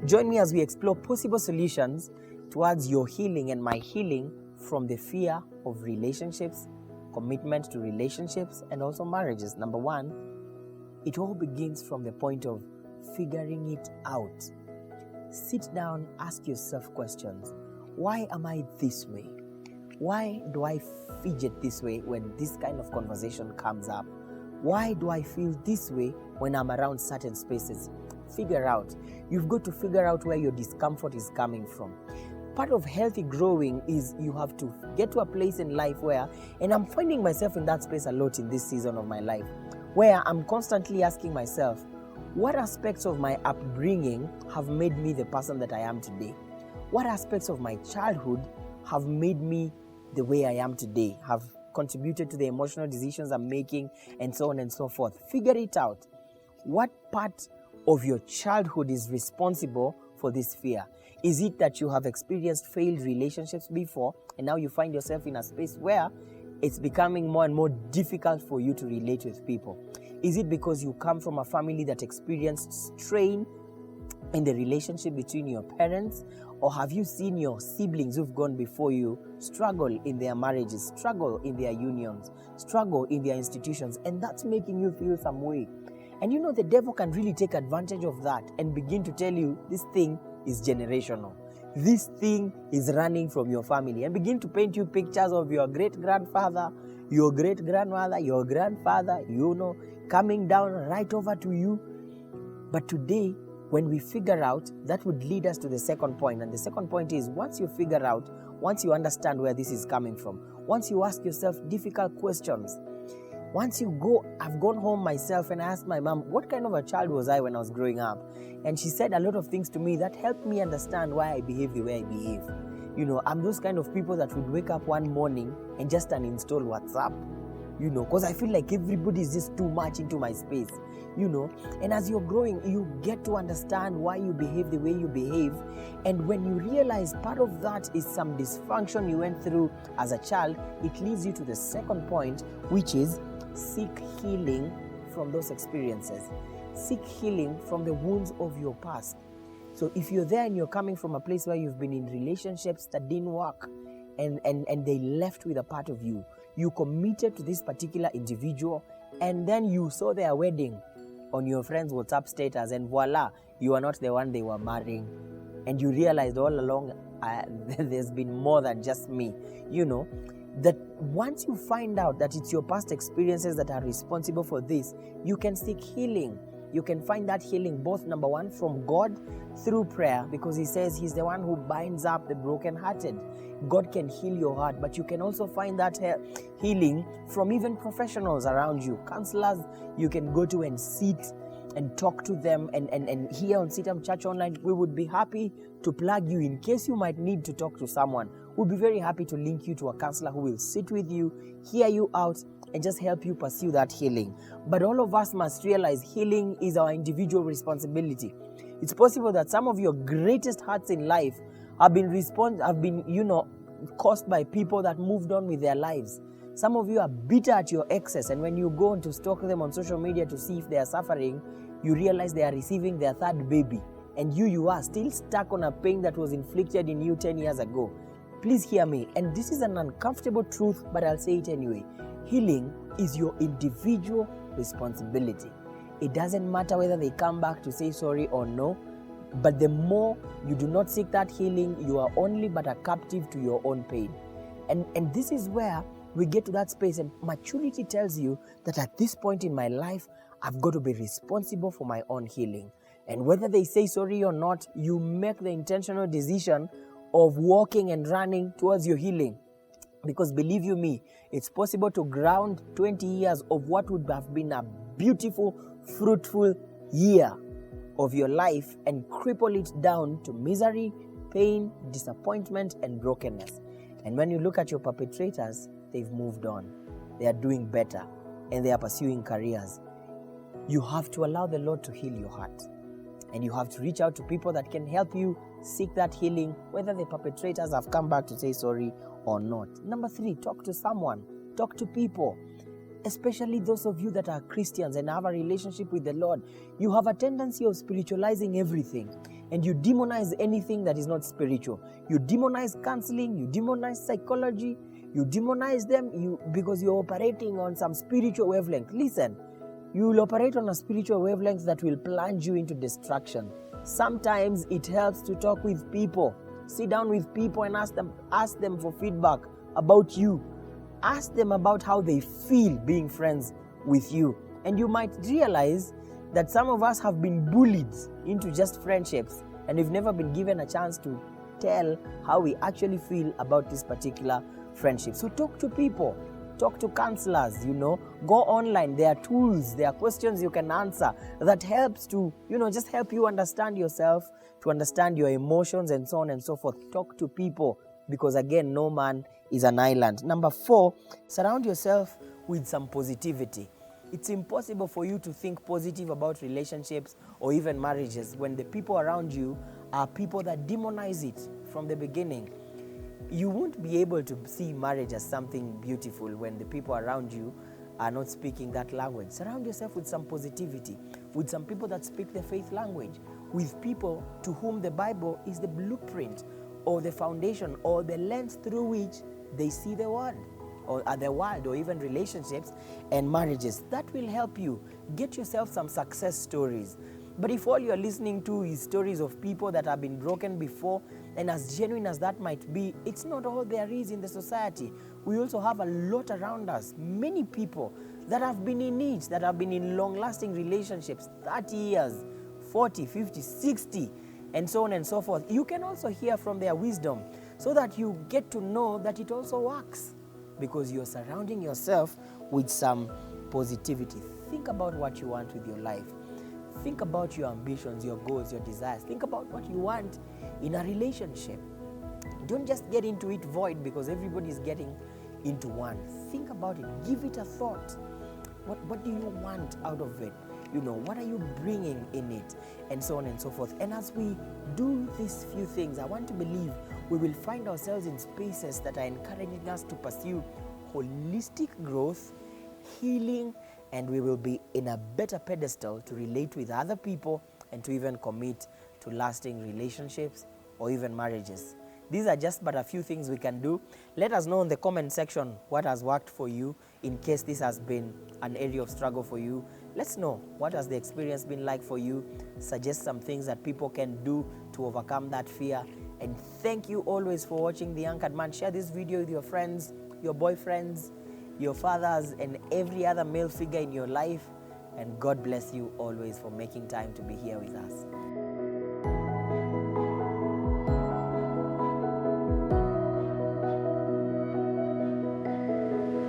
Join me as we explore possible solutions towards your healing and my healing from the fear of relationships, commitment to relationships, and also marriages. Number one, it all begins from the point of figuring it out. Sit down, ask yourself questions. Why am I this way? Why do I fidget this way when this kind of conversation comes up? Why do I feel this way when I'm around certain spaces? Figure out. You've got to figure out where your discomfort is coming from. Part of healthy growing is you have to get to a place in life where, and I'm finding myself in that space a lot in this season of my life, where I'm constantly asking myself, what aspects of my upbringing have made me the person that I am today? What aspects of my childhood have made me the way I am today, have contributed to the emotional decisions I'm making, and so on and so forth? Figure it out. What part of your childhood is responsible for this fear? Is it that you have experienced failed relationships before and now you find yourself in a space where it's becoming more and more difficult for you to relate with people? Is it because you come from a family that experienced strain in the relationship between your parents? Or have you seen your siblings who've gone before you struggle in their marriages, struggle in their unions, struggle in their institutions, and that's making you feel some way? And you know, the devil can really take advantage of that and begin to tell you this thing is generational. This thing is running from your family, and begin to paint you pictures of your great-grandfather, your great-grandmother, your grandfather, coming down right over to you. But today, when we figure out, that would lead us to the second point. And the second point is, once you figure out, once you understand where this is coming from, once you ask yourself difficult questions, once you go, I've gone home myself and I asked my mom, what kind of a child was I when I was growing up? And she said a lot of things to me that helped me understand why I behave the way I behave. I'm those kind of people that would wake up one morning and just uninstall WhatsApp, because I feel like everybody is just too much into my space, And as you're growing, you get to understand why you behave the way you behave. And when you realize part of that is some dysfunction you went through as a child, it leads you to the second point, which is seek healing from those experiences. Seek healing from the wounds of your past. So if you're there and you're coming from a place where you've been in relationships that didn't work and they left with a part of you, you committed to this particular individual, and then you saw their wedding on your friend's WhatsApp status, and voila, you are not the one they were marrying. And you realized all along, there's been more than just me. That once you find out that it's your past experiences that are responsible for this, you can seek healing. You can find that healing both, number one, from God through prayer, because He says He's the one who binds up the brokenhearted. God can heal your heart, but you can also find that healing from even professionals around you. Counselors you can go to and sit and talk to them. And here on CITAM ChurchOnline, we would be happy to plug you in case you might need to talk to someone. We'll be very happy to link you to a counselor who will sit with you, hear you out, and just help you pursue that healing. But all of us must realize healing is our individual responsibility. It's possible that some of your greatest hurts in life have been caused by people that moved on with their lives. Some of you are bitter at your exes, and when you go on to stalk them on social media to see if they are suffering, you realize they are receiving their third baby, and you are still stuck on a pain that was inflicted in you 10 years ago. Please hear me, and this is an uncomfortable truth, but I'll say it anyway. Healing is your individual responsibility. It doesn't matter whether they come back to say sorry or no, but the more you do not seek that healing, you are only but a captive to your own pain. And this is where we get to that space, and maturity tells you that at this point in my life, I've got to be responsible for my own healing. And whether they say sorry or not, you make the intentional decision of walking and running towards your healing. Because believe you me, it's possible to ground 20 years of what would have been a beautiful, fruitful year of your life and cripple it down to misery, pain, disappointment, and brokenness. And when you look at your perpetrators, they've moved on. They are doing better, and they are pursuing careers. You have to allow the Lord to heal your heart. And you have to reach out to people that can help you seek that healing, whether the perpetrators have come back to say sorry or not. Number 3, talk to someone. Talk to people. Especially those of you that are Christians and have a relationship with the Lord. You have a tendency of spiritualizing everything. and you demonize anything that is not spiritual. You demonize counseling, you demonize psychology, you demonize them because you're operating on some spiritual wavelength. Listen, you will operate on a spiritual wavelength that will plunge you into destruction. Sometimes it helps to talk with people. Sit down with people and ask them for feedback about you. Ask them about how they feel being friends with you. And you might realize that some of us have been bullied into just friendships, and we've never been given a chance to tell how we actually feel about this particular friendship. So talk to people. Talk to counselors, go online. There are tools, there are questions you can answer that helps to, just help you understand yourself, to understand your emotions and so on and so forth. Talk to people because, again, no man is an island. Number 4, surround yourself with some positivity. It's impossible for you to think positive about relationships or even marriages when the people around you are people that demonize it from the beginning. You won't be able to see marriage as something beautiful when the people around you are not speaking that language. Surround yourself with some positivity, with some people that speak the faith language, with people to whom the Bible is the blueprint or the foundation or the lens through which they see the world or even relationships and marriages. That will help you get yourself some success stories. But if all you're listening to is stories of people that have been broken before, and as genuine as that might be, it's not all there is in the society. We also have a lot around us, many people that have been in it, that have been in long-lasting relationships, 30 years, 40, 50, 60, and so on and so forth. You can also hear from their wisdom so that you get to know that it also works because you're surrounding yourself with some positivity. Think about what you want with your life. Think about your ambitions, your goals, your desires. Think about what you want in a relationship. Don't just get into it void because everybody's getting into one. Think about it. Give it a thought. What do you want out of it? What are you bringing in it? And so on and so forth. And as we do these few things, I want to believe we will find ourselves in spaces that are encouraging us to pursue holistic growth, healing, and we will be in a better pedestal to relate with other people and to even commit to lasting relationships or even marriages. These are just but a few things we can do. Let us know in the comment section what has worked for you in case this has been an area of struggle for you. Let's know what has the experience been like for you. Suggest some things that people can do to overcome that fear. And thank you always for watching The Anchored Man. Share this video with your friends, your boyfriends, your fathers, and every other male figure in your life. And God bless you always for making time to be here with us.